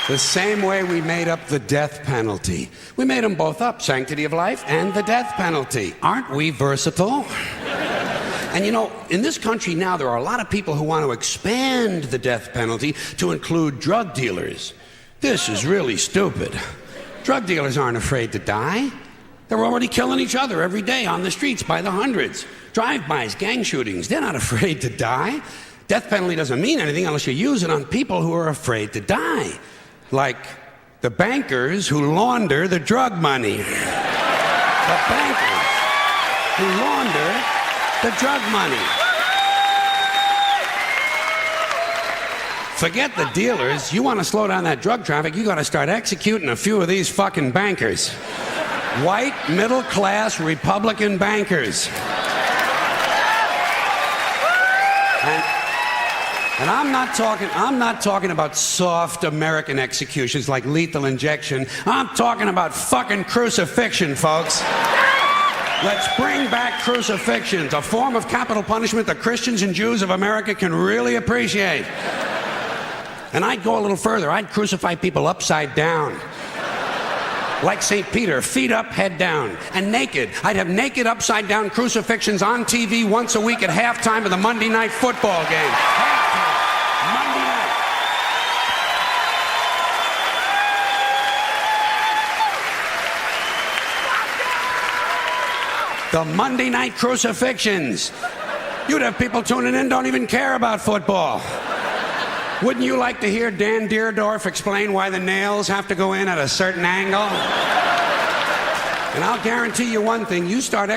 The same way we made up the death penalty. We made them both up, sanctity of life and the death penalty. Aren't we versatile? And you know, in this country now, there are a lot of people who want to expand the death penalty to include drug dealers. This is really stupid. Drug dealers aren't afraid to die. They're already killing each other every day on the streets by the hundreds. Drive-bys, gang shootings, they're not afraid to die. Death penalty doesn't mean anything unless you use it on people who are afraid to die. Like the bankers who launder the drug money. The bankers who launder the drug money. Forget the dealers. You want to slow down that drug traffic, you got to start executing a few of these fucking bankers. White, middle-class, Republican bankers. And I'm not talking about soft American executions like lethal injection. I'm talking about fucking crucifixion, folks. Let's bring back crucifixions, a form of capital punishment that Christians and Jews of America can really appreciate. And I'd go a little further. I'd crucify people upside down. Like St. Peter, feet up, head down, and naked. I'd have naked upside down crucifixions on TV once a week at halftime of the Monday night football game. Halftime, Monday night. The Monday night crucifixions. You'd have people tuning in, don't even care about football. Wouldn't you like to hear Dan Deerdorf explain why the nails have to go in at a certain angle? And I'll guarantee you one thing, you start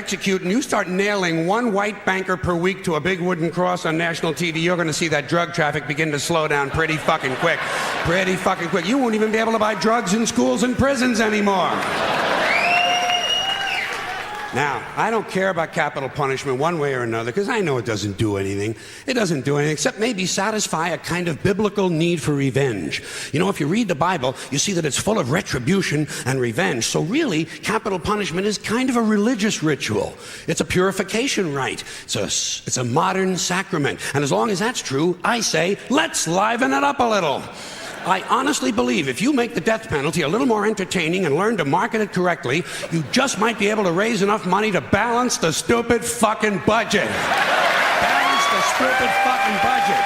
nailing one white banker per week to a big wooden cross on national TV, you're going to see that drug traffic begin to slow down pretty fucking quick. Pretty fucking quick. You won't even be able to buy drugs in schools and prisons anymore. Now, I don't care about capital punishment one way or another because I know it doesn't do anything. It doesn't do anything except maybe satisfy a kind of biblical need for revenge. You know, if you read the Bible, you see that it's full of retribution and revenge. So really, capital punishment is kind of a religious ritual. It's a purification rite. It's a modern sacrament. And as long as that's true, I say, let's liven it up a little. I honestly believe if you make the death penalty a little more entertaining and learn to market it correctly, you just might be able to raise enough money to balance the stupid fucking budget. Balance the stupid fucking budget.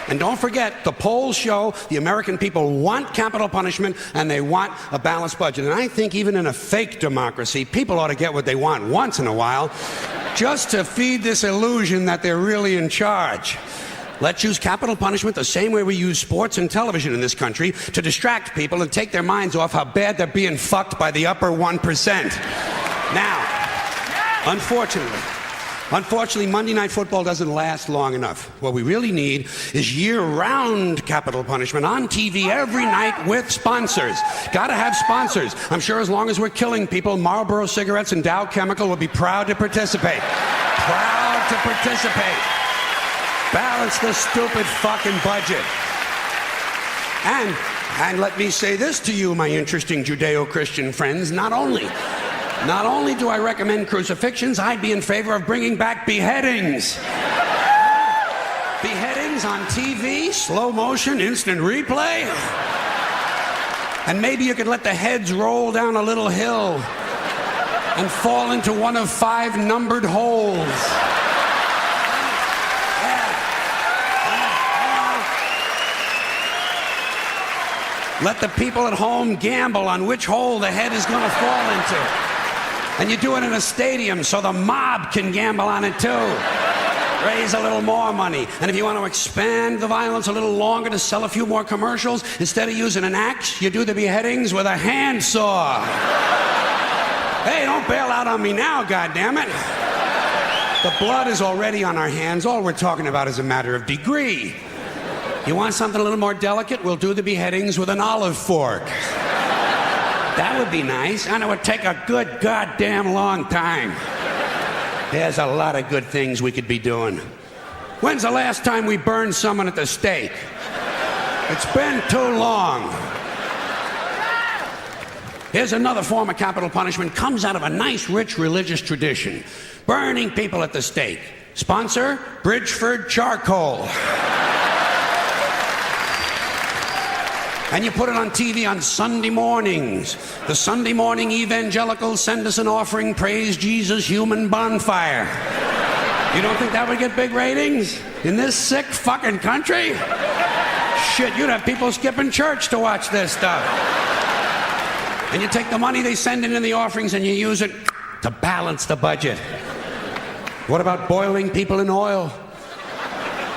And don't forget, the polls show the American people want capital punishment and they want a balanced budget. And I think even in a fake democracy, people ought to get what they want once in a while, just to feed this illusion that they're really in charge. Let's use capital punishment the same way we use sports and television in this country to distract people and take their minds off how bad they're being fucked by the upper 1%. Now, Unfortunately, Monday Night Football doesn't last long enough. What we really need is year-round capital punishment on TV every night with sponsors. Gotta have sponsors. I'm sure as long as we're killing people, Marlboro Cigarettes and Dow Chemical will be proud to participate. Proud to participate. Balance the stupid fucking budget. And let me say this to you, my interesting Judeo-Christian friends, not only do I recommend crucifixions, I'd be in favor of bringing back beheadings. Beheadings on TV, slow motion, instant replay. And maybe you could let the heads roll down a little hill and fall into one of 5 numbered holes. Let the people at home gamble on which hole the head is going to fall into. And you do it in a stadium so the mob can gamble on it too. Raise a little more money. And if you want to expand the violence a little longer to sell a few more commercials, instead of using an axe, you do the beheadings with a handsaw. Hey, don't bail out on me now, goddammit. The blood is already on our hands. All we're talking about is a matter of degree. You want something a little more delicate? We'll do the beheadings with an olive fork. That would be nice, and it would take a good goddamn long time. There's a lot of good things we could be doing. When's the last time we burned someone at the stake? It's been too long. Here's another form of capital punishment. Comes out of a nice, rich religious tradition. Burning people at the stake. Sponsor, Bridgeford Charcoal. And you put it on TV on Sunday mornings. The Sunday morning evangelicals send us an offering, praise Jesus, human bonfire. You don't think that would get big ratings in this sick fucking country? Shit, you'd have people skipping church to watch this stuff. And you take the money they send in the offerings and you use it to balance the budget. What about boiling people in oil?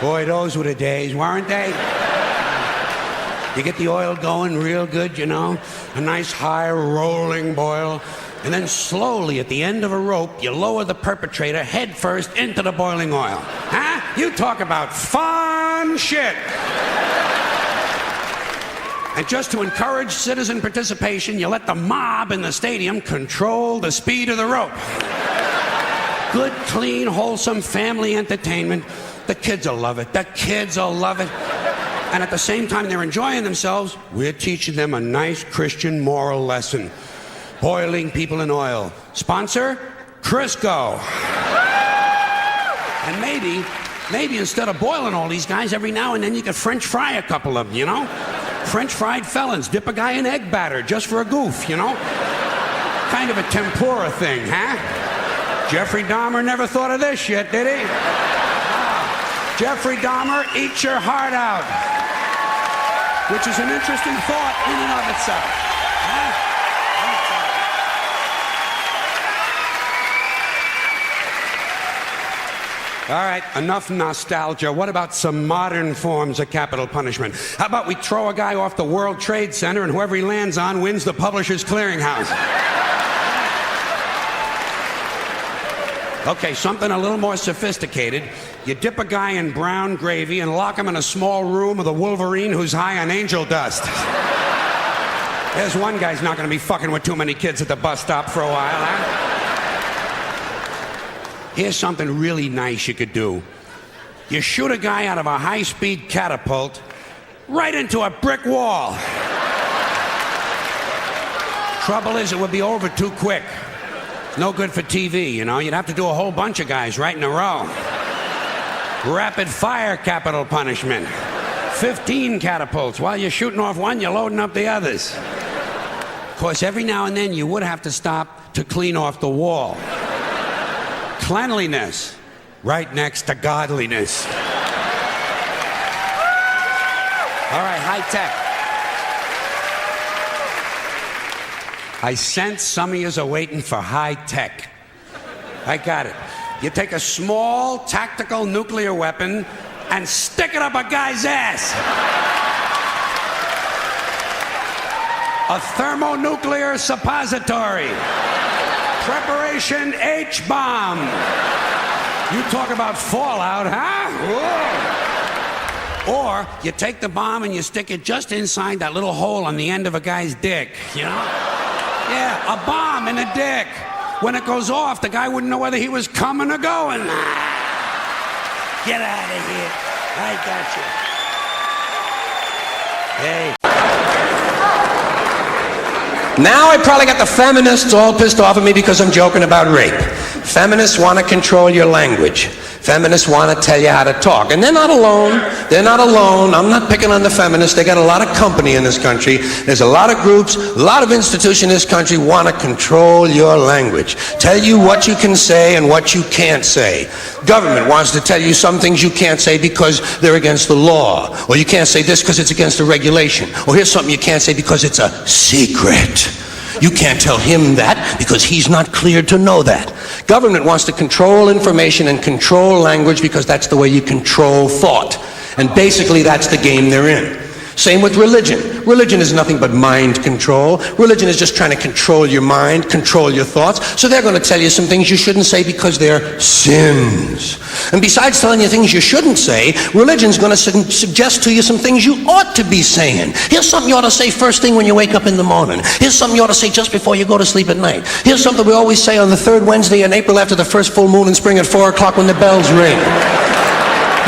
Boy, those were the days, weren't they? You get the oil going real good, you know, a nice high rolling boil, and then slowly at the end of a rope, you lower the perpetrator head first into the boiling oil. Huh? You talk about fun shit. And just to encourage citizen participation, you let the mob in the stadium control the speed of the rope. Good, clean, wholesome family entertainment. The kids will love it. The kids will love it. And at the same time they're enjoying themselves, we're teaching them a nice Christian moral lesson. Boiling people in oil. Sponsor? Crisco. And maybe instead of boiling all these guys, every now and then you could French fry a couple of them, you know? French fried felons. Dip a guy in egg batter just for a goof, you know? Kind of a tempura thing, huh? Jeffrey Dahmer never thought of this shit, did he? Jeffrey Dahmer, eat your heart out. Which is an interesting thought in and of itself. Huh? All right, enough nostalgia. What about some modern forms of capital punishment? How about we throw a guy off the World Trade Center and whoever he lands on wins the Publishers Clearinghouse? Okay, something a little more sophisticated. You dip a guy in brown gravy and lock him in a small room with a Wolverine who's high on angel dust. There's one guy's not going to be fucking with too many kids at the bus stop for a while, huh? Here's something really nice you could do. You shoot a guy out of a high-speed catapult right into a brick wall. Trouble is, it would be over too quick. No good for TV, you know. You'd have to do a whole bunch of guys right in a row. Rapid fire capital punishment. 15 catapults. While you're shooting off one, you're loading up the others. Of course, every now and then you would have to stop to clean off the wall. Cleanliness, right next to godliness. All right, high tech. I sense some of yous are waiting for high tech. I got it. You take a small tactical nuclear weapon and stick it up a guy's ass. A thermonuclear suppository. Preparation H-bomb. You talk about fallout, huh? Whoa. Or you take the bomb and you stick it just inside that little hole on the end of a guy's dick, you know? Yeah, a bomb in the dick. When it goes off, the guy wouldn't know whether he was coming or going. Get out of here. I got you. Hey. Now I probably got the feminists all pissed off at me because I'm joking about rape. Feminists want to control your language. Feminists want to tell you how to talk. And they're not alone. They're not alone. I'm not picking on the feminists. They got a lot of company in this country. There's a lot of groups, a lot of institutions in this country want to control your language. Tell you what you can say and what you can't say. Government wants to tell you some things you can't say because they're against the law. Or you can't say this because it's against the regulation. Or here's something you can't say because it's a secret. You can't tell him that because he's not cleared to know that. Government wants to control information and control language because that's the way you control thought. And basically that's the game they're in. Same with religion. Religion is nothing but mind control. Religion is just trying to control your mind, control your thoughts. So they're going to tell you some things you shouldn't say because they're sins. And besides telling you things you shouldn't say, religion's going to suggest to you some things you ought to be saying. Here's something you ought to say first thing when you wake up in the morning. Here's something you ought to say just before you go to sleep at night. Here's something we always say on the third Wednesday in April after the first full moon in spring at 4 o'clock when the bells ring.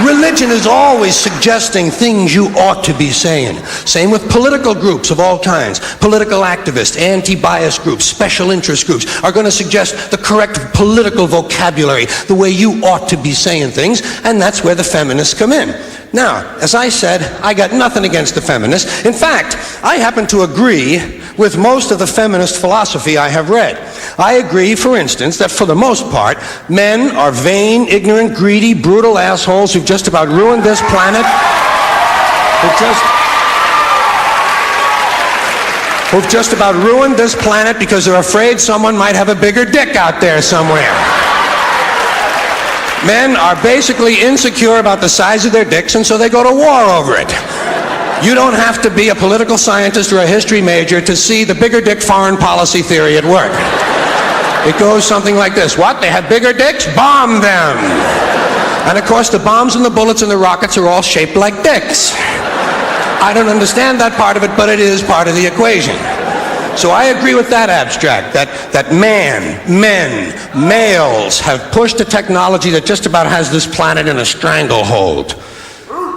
Religion is always suggesting things you ought to be saying. Same with political groups of all kinds. Political activists, anti-bias groups, special interest groups are going to suggest the correct political vocabulary, the way you ought to be saying things, and that's where the feminists come in. Now, as I said, I got nothing against the feminists. In fact, I happen to agree with most of the feminist philosophy I have read. I agree, for instance, that for the most part, men are vain, ignorant, greedy, brutal assholes who've just about ruined this planet. Who've just about ruined this planet because they're afraid someone might have a bigger dick out there somewhere. Men are basically insecure about the size of their dicks, and so they go to war over it. You don't have to be a political scientist or a history major to see the bigger dick foreign policy theory at work. It goes something like this. What? They have bigger dicks? Bomb them! And of course, the bombs and the bullets and the rockets are all shaped like dicks. I don't understand that part of it, but it is part of the equation. So I agree with that abstract, that males have pushed a technology that just about has this planet in a stranglehold.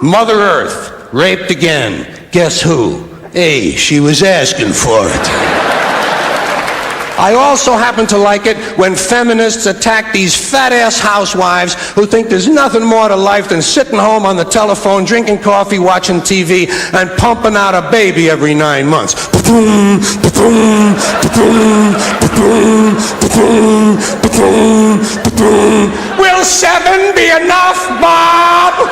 Mother Earth, raped again. Guess who? Hey, she was asking for it. I also happen to like it when feminists attack these fat-ass housewives who think there's nothing more to life than sitting home on the telephone, drinking coffee, watching TV, and pumping out a baby every 9 months. Will 7 be enough, Bob?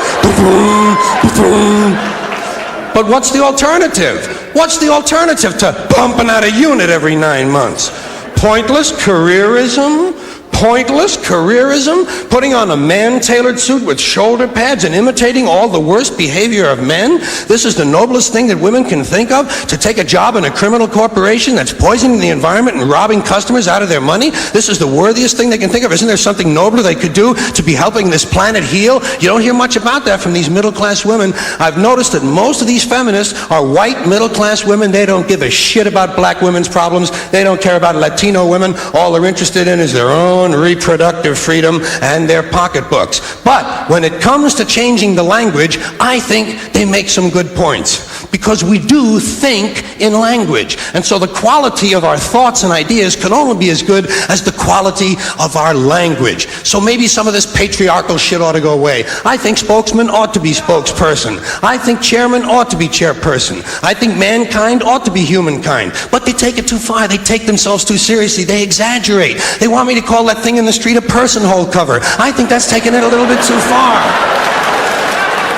But what's the alternative? What's the alternative to pumping out a unit every 9 months? Pointless careerism? Pointless careerism? Putting on a man-tailored suit with shoulder pads and imitating all the worst behavior of men? This is the noblest thing that women can think of? To take a job in a criminal corporation that's poisoning the environment and robbing customers out of their money? This is the worthiest thing they can think of. Isn't there something nobler they could do to be helping this planet heal? You don't hear much about that from these middle-class women. I've noticed that most of these feminists are white middle-class women. They don't give a shit about black women's problems. They don't care about Latino women. All they're interested in is their own reproductive freedom and their pocketbooks. But when it comes to changing the language, I think they make some good points. Because we do think in language. And so the quality of our thoughts and ideas can only be as good as the quality of our language. So maybe some of this patriarchal shit ought to go away. I think spokesman ought to be spokesperson. I think chairman ought to be chairperson. I think mankind ought to be humankind. But they take it too far. They take themselves too seriously. They exaggerate. They want me to call that thing in the street a person-hole cover. I think that's taking it a little bit too far.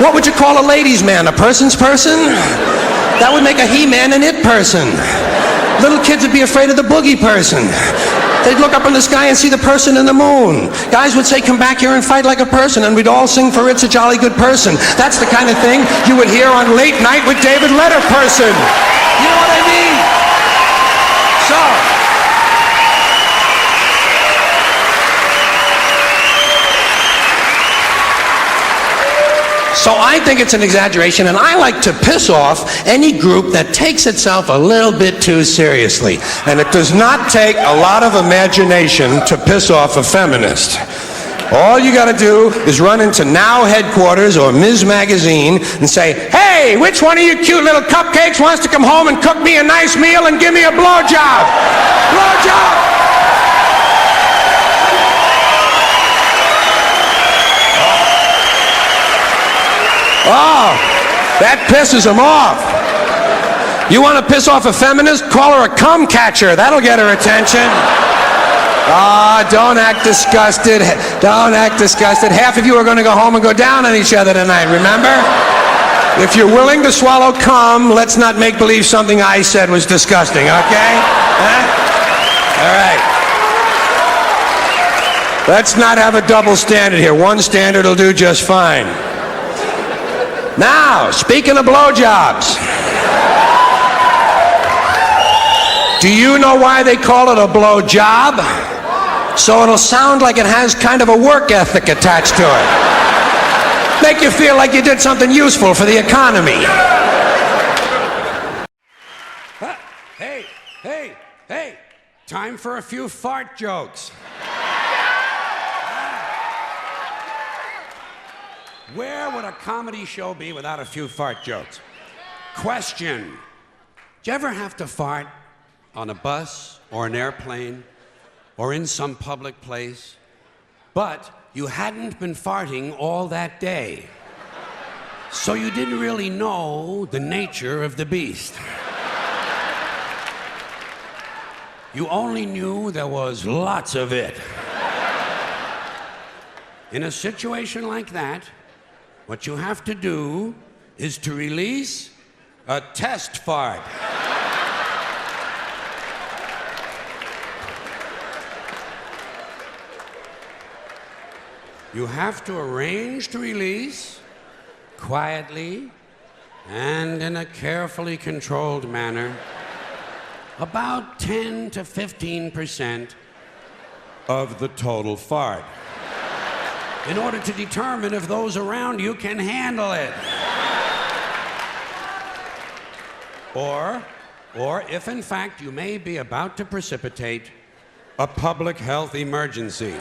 What would you call a ladies' man? A person's person? That would make a he-man an it person. Little kids would be afraid of the boogie person. They'd look up in the sky and see the person in the moon. Guys would say, come back here and fight like a person, and we'd all sing for It's a Jolly Good Person. That's the kind of thing you would hear on Late Night with David Letterperson. You know what I mean? So I think it's an exaggeration, and I like to piss off any group that takes itself a little bit too seriously. And it does not take a lot of imagination to piss off a feminist. All you got to do is run into Now Headquarters or Ms. Magazine and say, hey, which one of you cute little cupcakes wants to come home and cook me a nice meal and give me a blowjob? Blowjob! Oh, that pisses them off. You want to piss off a feminist? Call her a cum catcher. That'll get her attention. Ah, don't act disgusted. Don't act disgusted. Half of you are going to go home and go down on each other tonight, remember? If you're willing to swallow cum, let's not make believe something I said was disgusting, okay? Huh? All right. Let's not have a double standard here. One standard will do just fine. Now, speaking of blowjobs, do you know why they call it a blowjob? So it'll sound like it has kind of a work ethic attached to it. Make you feel like you did something useful for the economy. Hey, time for a few fart jokes. Where would a comedy show be without a few fart jokes? Question. Did you ever have to fart on a bus or an airplane or in some public place, but you hadn't been farting all that day, so you didn't really know the nature of the beast? You only knew there was lots of it. In a situation like that, what you have to do is to release a test fart. You have to arrange to release quietly and in a carefully controlled manner about 10 to 15% of the total fart, in order to determine if those around you can handle it. Or if in fact you may be about to precipitate a public health emergency.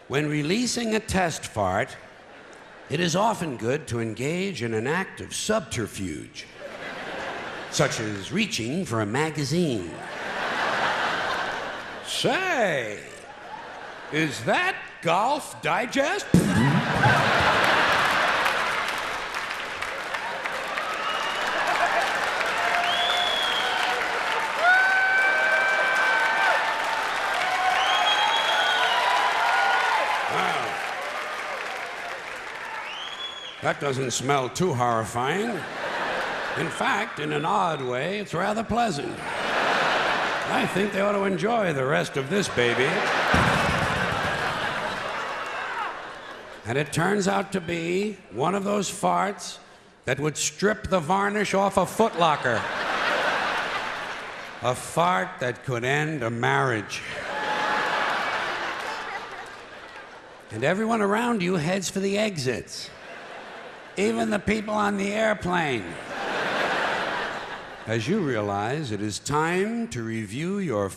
When releasing a test fart, it is often good to engage in an act of subterfuge, such as reaching for a magazine. Say, is that Golf Digest? Wow. That doesn't smell too horrifying. In fact, in an odd way, it's rather pleasant. I think they ought to enjoy the rest of this baby. And it turns out to be one of those farts that would strip the varnish off a footlocker. A fart that could end a marriage. And everyone around you heads for the exits. Even the people on the airplane. As you realize, it is time to review your